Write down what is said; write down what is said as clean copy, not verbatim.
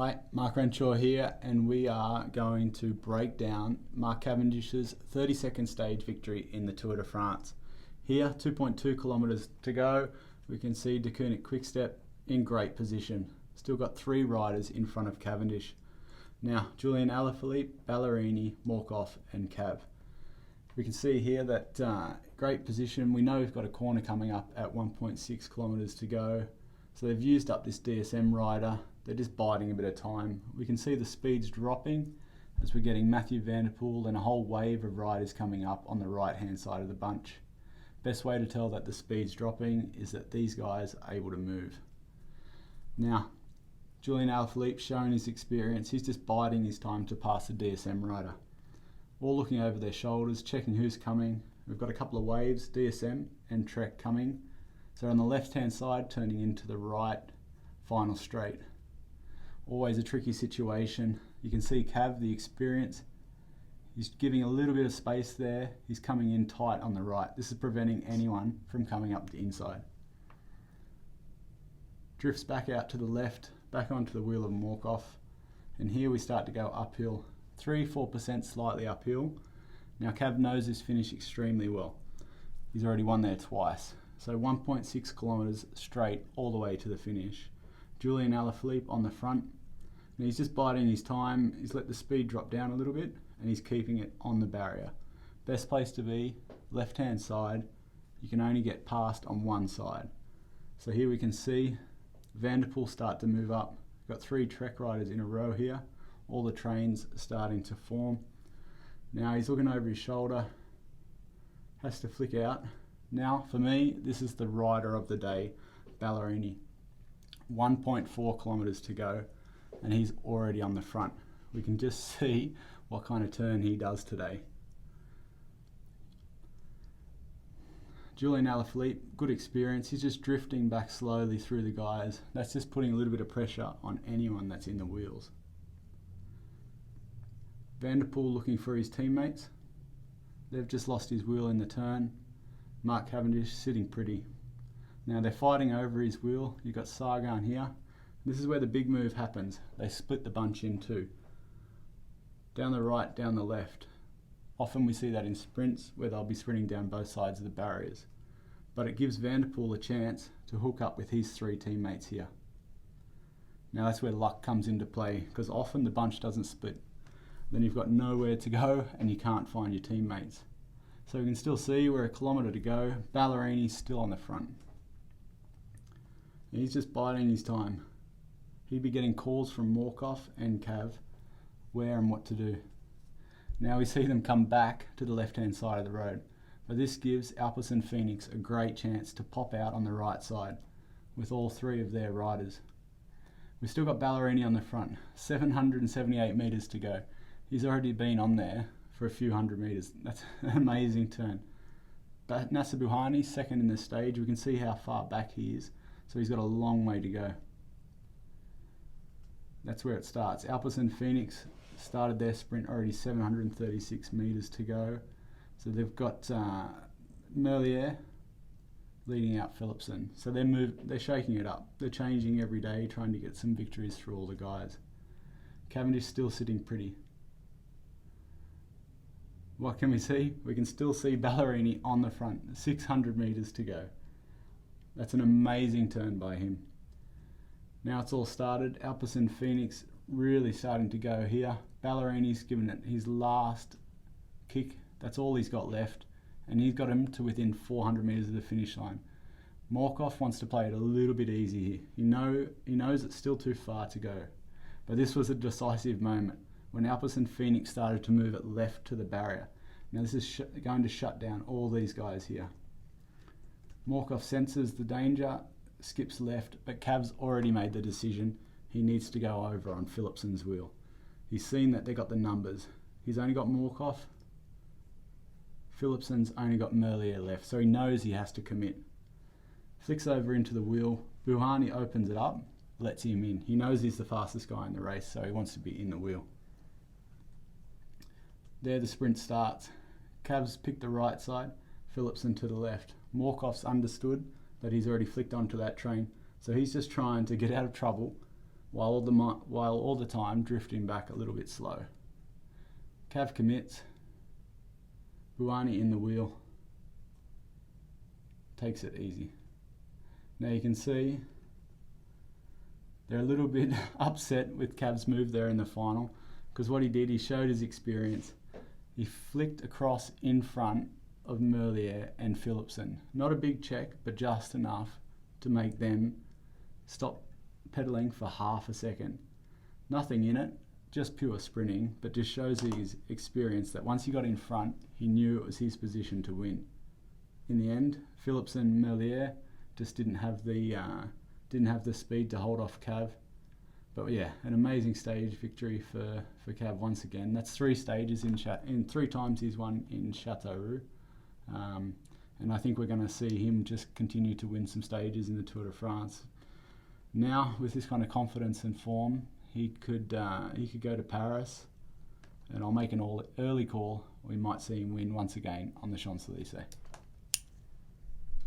Hi, Mark Renshaw here, and we are going to break down Mark Cavendish's 32nd stage victory in the Tour de France. Here, 2.2 kilometres to go, we can see De Koning Quickstep in great position. Still got three riders in front of Cavendish. Now, Julian Alaphilippe, Ballerini, Morkov and Cav. We can see here that great position. We know we've got a corner coming up at 1.6 kilometres to go. So they've used up this DSM rider. They're just biding a bit of time. We can see the speeds dropping as we're getting Mathieu van der Poel and a whole wave of riders coming up on the right hand side of the bunch. Best way to tell that the speed's dropping is that these guys are able to move. Now, Julian Alaphilippe showing his experience. He's just biding his time to pass the DSM rider. All looking over their shoulders, checking who's coming. We've got a couple of waves, DSM and Trek coming. So on the left hand side, turning into the right final straight. Always a tricky situation. You can see Cav, the experience. He's giving a little bit of space there. He's coming in tight on the right. This is preventing anyone from coming up the inside. Drifts back out to the left, back onto the wheel of Morkov. And here we start to go uphill. 3-4% slightly uphill. Now Cav knows this finish extremely well. He's already won there twice. So 1.6 kilometres straight all the way to the finish. Julian Alaphilippe on the front. And he's just biding his time. He's let the speed drop down a little bit and he's keeping it on the barrier. Best place to be, left hand side. You can only get past on one side. So here we can see Van der Poel start to move up. We've got three Trek riders in a row here. All the trains starting to form. Now he's looking over his shoulder. Has to flick out. Now, for me, this is the rider of the day, Ballerini. 1.4 kilometres to go, and he's already on the front. We can just see what kind of turn he does today. Julian Alaphilippe, good experience. He's just drifting back slowly through the guys. That's just putting a little bit of pressure on anyone that's in the wheels. Van der Poel looking for his teammates. They've just lost his wheel in the turn. Mark Cavendish sitting pretty. Now they're fighting over his wheel. You've got Sagan here. This is where the big move happens. They split the bunch in two. Down the right, down the left. Often we see that in sprints where they'll be sprinting down both sides of the barriers. But it gives Van der Poel a chance to hook up with his three teammates here. Now that's where luck comes into play, because often the bunch doesn't split. Then you've got nowhere to go and you can't find your teammates. So we can still see we're a kilometre to go. Ballerini's still on the front. He's just biding his time. He'd be getting calls from Morkov and Cav where and what to do. Now we see them come back to the left hand side of the road. But this gives Alpes and Phoenix a great chance to pop out on the right side with all three of their riders. We've still got Ballerini on the front. 778 metres to go. He's already been on there for a few hundred metres. That's an amazing turn. But Nacer Bouhanni, second in the stage. We can see how far back he is. So he's got a long way to go. That's where it starts. Alpes and Phoenix started their sprint already 736 metres to go. So they've got Merlier leading out Philipsen. So they're shaking it up. They're changing every day, trying to get some victories through all the guys. Cavendish still sitting pretty. What can we see? We can still see Ballerini on the front, 600 metres to go. That's an amazing turn by him. Now it's all started. Alpes and Phoenix really starting to go here. Ballerini's given it his last kick. That's all he's got left. And he's got him to within 400 metres of the finish line. Morkov wants to play it a little bit easy here. He knows it's still too far to go. But this was a decisive moment when Alpes and Phoenix started to move it left to the barrier. Now this is going to shut down all these guys here. Morkov senses the danger, skips left, but Cav's already made the decision. He needs to go over on Philipsen's wheel. He's seen that they got the numbers. He's only got Morkov. Philipsen's only got Merlier left, so he knows he has to commit. Flicks over into the wheel. Bouhanni opens it up, lets him in. He knows he's the fastest guy in the race, so he wants to be in the wheel. There the sprint starts. Cav's picked the right side, Philipsen to the left. Morkov's understood that he's already flicked onto that train, so he's just trying to get out of trouble while all the time drifting back a little bit slow. Cav commits. Buani in the wheel. Takes it easy. Now you can see they're a little bit upset with Cav's move there in the final, because what he did, he showed his experience. He flicked across in front of Merlier and Philipsen. Not a big check, but just enough to make them stop pedaling for half a second. Nothing in it, just pure sprinting, but just shows his experience that once he got in front, he knew it was his position to win. In the end, Philipsen and Merlier just didn't have the speed to hold off Cav. But yeah, an amazing stage victory for Cav once again. That's 3 stages in 3 times he's won in Châteauroux. And I think we're going to see him just continue to win some stages in the Tour de France. Now, with this kind of confidence and form, he could go to Paris, and I'll make an early call. We might see him win once again on the Champs-Élysées.